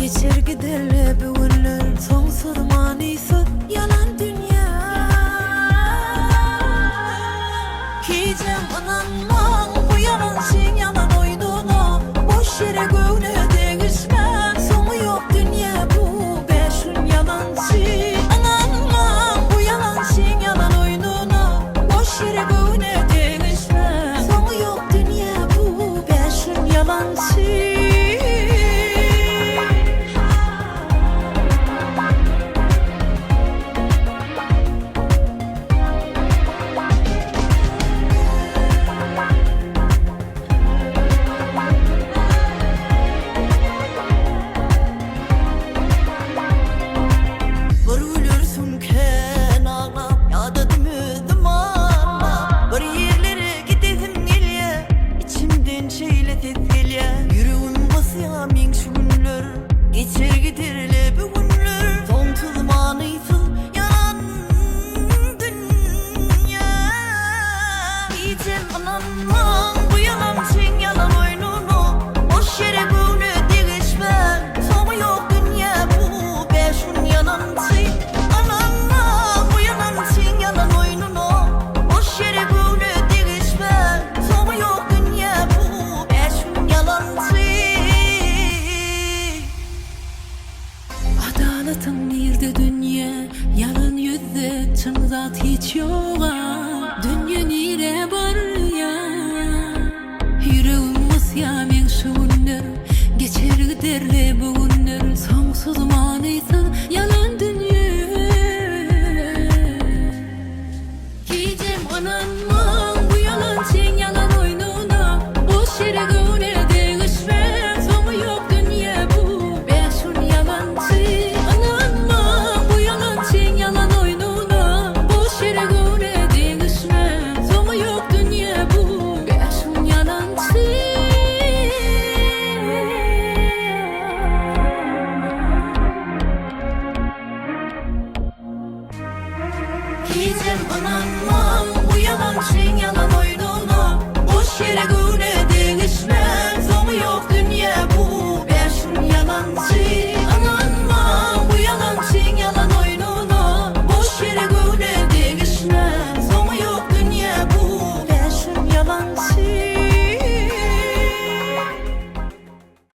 Geçer giderle bu günler, sonsuz manisi yalan dünya. Giyeceğim ananman bu yalan sen yalan oyduğunu, boş yere göğüne değişme. Sonu yok dünya bu beşin yalancı. Ananman bu yalan sen yalan oyduğunu, boş yere göğüne değişme. Sonu yok dünya bu beşin yalancı. Yüreğim basıyor min şu günler, geçer giderle bu günler. Sonsuz manisi yalan dünya. Diyeceğim ananman bu yalan sen yalan oyununu, boş yere göğüne değişme. Sonu yok dünya bu beşin yalancı. Ananman bu yalan sen yalan oyununu, boş yere göğüne değişme. Sonu yok dünya bu beşin yalancı. Adaletin nerede dünya? Yalan yüzde çın zat hiç yok. Dünya nere var ya? Yüreğim ısya men şu günler, geçer giderle bu günler. Sonsuz manisi yalan dünya. Giyeceğim ananma